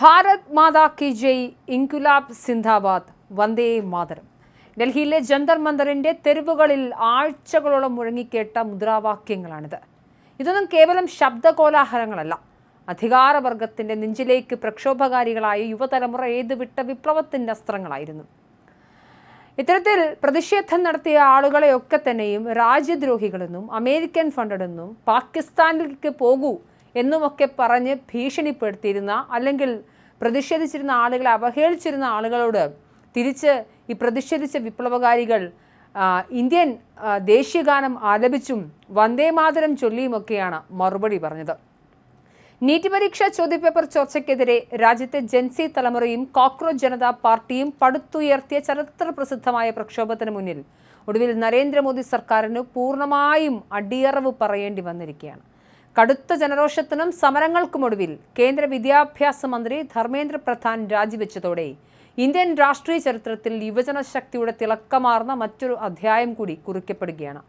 ഭാരത് മാതാ കി ജയ്, ഇൻകുലാബ് സിന്ദാബാദ്, വന്ദേ മാതരം. ഡൽഹിയിലെ ജന്തർ മന്ദറിന്റെ തെരുവുകളിൽ ആഴ്ചകളോളം മുഴങ്ങിക്കേട്ട മുദ്രാവാക്യങ്ങളാണിത്. ഇതൊന്നും കേവലം ശബ്ദകോലാഹലങ്ങളല്ല. അധികാരവർഗത്തിന്റെ നെഞ്ചിലേക്ക് പ്രക്ഷോഭകാരികളായ യുവതലമുറ ഏതുവിട്ട വിപ്ലവത്തിന്റെ അസ്ത്രങ്ങളായിരുന്നു. ഇത്തരത്തിൽ പ്രതിഷേധം നടത്തിയ ആളുകളെയൊക്കെ തന്നെയും രാജ്യദ്രോഹികളെന്നും അമേരിക്കൻ ഫണ്ടെന്നും പാകിസ്ഥാനിലേക്ക് പോകൂ എന്നുമൊക്കെ പറഞ്ഞ് ഭീഷണിപ്പെടുത്തിയിരുന്ന അല്ലെങ്കിൽ പ്രതിഷേധിച്ചിരുന്ന ആളുകളെ അവഹേളിച്ചിരുന്ന ആളുകളോട് തിരിച്ച് ഈ പ്രതിഷേധിച്ച വിപ്ലവകാരികൾ ഇന്ത്യൻ ദേശീയഗാനം ആലപിച്ചും വന്ദേമാതരം ചൊല്ലിയുമൊക്കെയാണ് മറുപടി പറഞ്ഞത്. നീറ്റ് പരീക്ഷാ ചോദ്യപേപ്പർ ചോർച്ചയ്ക്കെതിരെ രാജ്യത്തെ ജൻസി തലമുറയും കോക്രോച്ച് ജനതാ പാർട്ടിയും പടുത്തുയർത്തിയ ചരിത്ര പ്രസിദ്ധമായ പ്രക്ഷോഭത്തിന് മുന്നിൽ ഒടുവിൽ നരേന്ദ്രമോദി സർക്കാരിന് പൂർണ്ണമായും അടിയറവ് പറയേണ്ടി വന്നിരിക്കുകയാണ്. കടുത്ത ജനരോഷത്തിനും സമരങ്ങൾക്കുമൊടുവിൽ കേന്ദ്ര വിദ്യാഭ്യാസ മന്ത്രി ധർമ്മേന്ദ്ര പ്രധാൻ രാജിവെച്ചതോടെ ഇന്ത്യൻ രാഷ്ട്രീയ ചരിത്രത്തിൽ യുവജന ശക്തിയുടെ തിളക്കമാർന്ന മറ്റൊരു അധ്യായം കൂടി കുറിക്കപ്പെടുകയാണ്.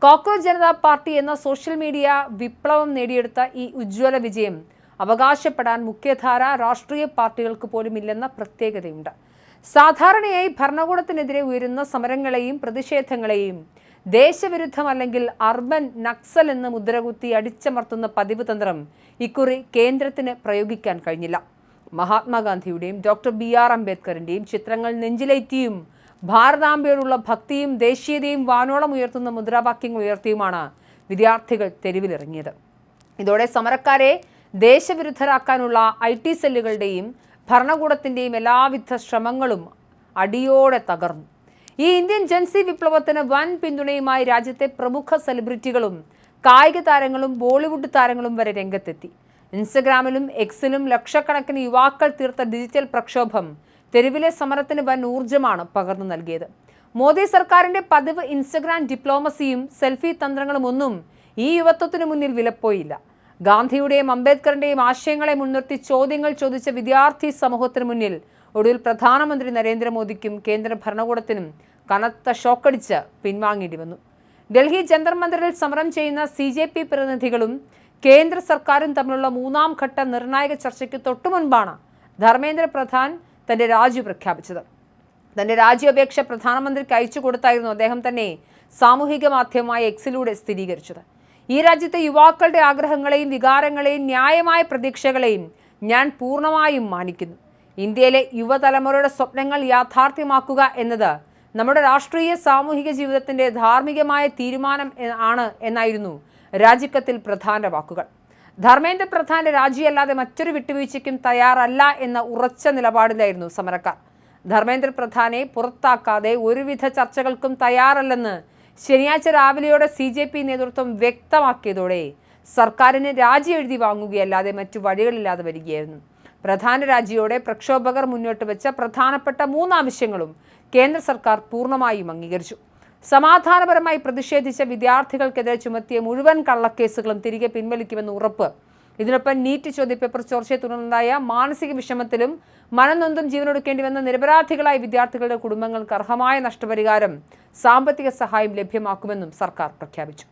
കോക്രോച്ച് ജനതാ പാർട്ടി എന്ന സോഷ്യൽ മീഡിയ വിപ്ലവം നേടിയെടുത്ത ഈ ഉജ്ജ്വല വിജയം അവകാശപ്പെടാൻ മുഖ്യധാര രാഷ്ട്രീയ പാർട്ടികൾക്ക് പോലും ഇല്ലെന്ന പ്രത്യേകതയുണ്ട്. സാധാരണയായി ഭരണകൂടത്തിനെതിരെ ഉയരുന്ന സമരങ്ങളെയും പ്രതിഷേധങ്ങളെയും ദേശവിരുദ്ധം അല്ലെങ്കിൽ അർബൻ നക്സൽ എന്ന് മുദ്രകുത്തി അടിച്ചമർത്തുന്ന പതിവ് തന്ത്രം ഇക്കുറി കേന്ദ്രത്തിന് പ്രയോഗിക്കാൻ കഴിഞ്ഞില്ല. മഹാത്മാഗാന്ധിയുടെയും ഡോക്ടർ BR അംബേദ്കറിന്റെയും ചിത്രങ്ങൾ നെഞ്ചിലേറ്റിയും ഭാരതാംബയോടുള്ള ഭക്തിയും ദേശീയതയും വാനോളം ഉയർത്തുന്ന മുദ്രാവാക്യങ്ങൾ ഉയർത്തിയുമാണ് വിദ്യാർത്ഥികൾ തെരുവിലിറങ്ങിയത്. ഇതോടെ സമരക്കാരെ ദേശവിരുദ്ധരാക്കാനുള്ള IT സെല്ലുകളുടെയും ഭരണകൂടത്തിന്റെയും എല്ലാവിധ ശ്രമങ്ങളും അടിയോടെ തകർന്നു. ഈ ഇന്ത്യൻ ജൻസി വിപ്ലവത്തിന് വൻ പിന്തുണയുമായി രാജ്യത്തെ പ്രമുഖ സെലിബ്രിറ്റികളും കായിക താരങ്ങളും ബോളിവുഡ് താരങ്ങളും വരെ രംഗത്തെത്തി. ഇൻസ്റ്റഗ്രാമിലും എക്സിലും ലക്ഷക്കണക്കിന് യുവാക്കൾ തീർത്ത ഡിജിറ്റൽ പ്രക്ഷോഭം തെരുവിലെ സമരത്തിന് വൻ ഊർജ്ജമാണ് പകർന്നു നൽകിയത്. മോദി സർക്കാരിന്റെ പതിവ് ഇൻസ്റ്റഗ്രാം ഡിപ്ലോമസിയും സെൽഫി തന്ത്രങ്ങളും ഒന്നും ഈ യുവത്വത്തിനു മുന്നിൽ വിലപ്പോയില്ല. ഗാന്ധിയുടെയും അംബേദ്കറിന്റെയും ആശയങ്ങളെ മുൻനിർത്തി ചോദ്യങ്ങൾ ചോദിച്ച വിദ്യാർത്ഥി സമൂഹത്തിന് മുന്നിൽ ഒടുവിൽ പ്രധാനമന്ത്രി നരേന്ദ്രമോദിക്കും കേന്ദ്ര ഭരണകൂടത്തിനും കനത്ത ഷോക്കടിച്ച് പിൻവാങ്ങേണ്ടി വന്നു. ഡൽഹി ജന്തർ മന്ദറിൽ സമരം ചെയ്യുന്ന CJP പ്രതിനിധികളും കേന്ദ്ര സർക്കാരും തമ്മിലുള്ള മൂന്നാം ഘട്ട നിർണായക ചർച്ചയ്ക്ക് തൊട്ടുമുൻപാണ് ധർമ്മേന്ദ്ര പ്രധാൻ തന്റെ രാജി പ്രഖ്യാപിച്ചത്. തന്റെ രാജിയപേക്ഷ പ്രധാനമന്ത്രിക്ക് അയച്ചു കൊടുത്തായിരുന്നു അദ്ദേഹം തന്നെ സാമൂഹിക മാധ്യമമായ എക്സിലൂടെ സ്ഥിരീകരിച്ചത്. ഈ രാജ്യത്തെ യുവാക്കളുടെ ആഗ്രഹങ്ങളെയും വികാരങ്ങളെയും ന്യായമായ പ്രതീക്ഷകളെയും ഞാൻ പൂർണ്ണമായും മാനിക്കുന്നു. ഇന്ത്യയിലെ യുവതലമുറയുടെ സ്വപ്നങ്ങൾ യാഥാർത്ഥ്യമാക്കുക എന്നത് നമ്മുടെ രാഷ്ട്രീയ സാമൂഹിക ജീവിതത്തിന്റെ ധാർമ്മികമായ തീരുമാനം ആണ് എന്നായിരുന്നു രാജിക്കത്തിൽ പ്രധാന വാക്കുകൾ. ധർമ്മേന്ദ്ര പ്രധാന്റെ രാജിയല്ലാതെ മറ്റൊരു വിട്ടുവീഴ്ചയ്ക്കും തയ്യാറല്ല എന്ന ഉറച്ച നിലപാടിലായിരുന്നു സമരക്കാർ. ധർമ്മേന്ദ്ര പ്രധാനെ പുറത്താക്കാതെ ഒരുവിധ ചർച്ചകൾക്കും തയ്യാറല്ലെന്ന് ശനിയാഴ്ച രാവിലെയോടെ CJP നേതൃത്വം വ്യക്തമാക്കിയതോടെ സർക്കാരിന് രാജി എഴുതി വാങ്ങുകയല്ലാതെ മറ്റു വഴികളില്ലാതെ വരികയായിരുന്നു. പ്രധാന രാജിയോടെ പ്രക്ഷോഭകർ മുന്നോട്ട് വെച്ച പ്രധാനപ്പെട്ട 3 ആവശ്യങ്ങളും കേന്ദ്ര സർക്കാർ പൂർണ്ണമായും അംഗീകരിച്ചു. സമാധാനപരമായി പ്രതിഷേധിച്ച വിദ്യാർത്ഥികൾക്കെതിരെ ചുമത്തിയ മുഴുവൻ കള്ളക്കേസുകളും തിരികെ പിൻവലിക്കുമെന്ന് ഉറപ്പ്. ഇതിനൊപ്പം നീറ്റ് ചോദ്യപേപ്പർ ചോർച്ചയെ തുടർന്നുണ്ടായ മാനസിക വിഷമത്തിലും മനംനൊന്തും ജീവനൊടുക്കേണ്ടി വന്ന നിരപരാധികളായ വിദ്യാർത്ഥികളുടെ കുടുംബങ്ങൾക്ക് അർഹമായ നഷ്ടപരിഹാരം, സാമ്പത്തിക സഹായം ലഭ്യമാക്കുമെന്നും സർക്കാർ പ്രഖ്യാപിച്ചു.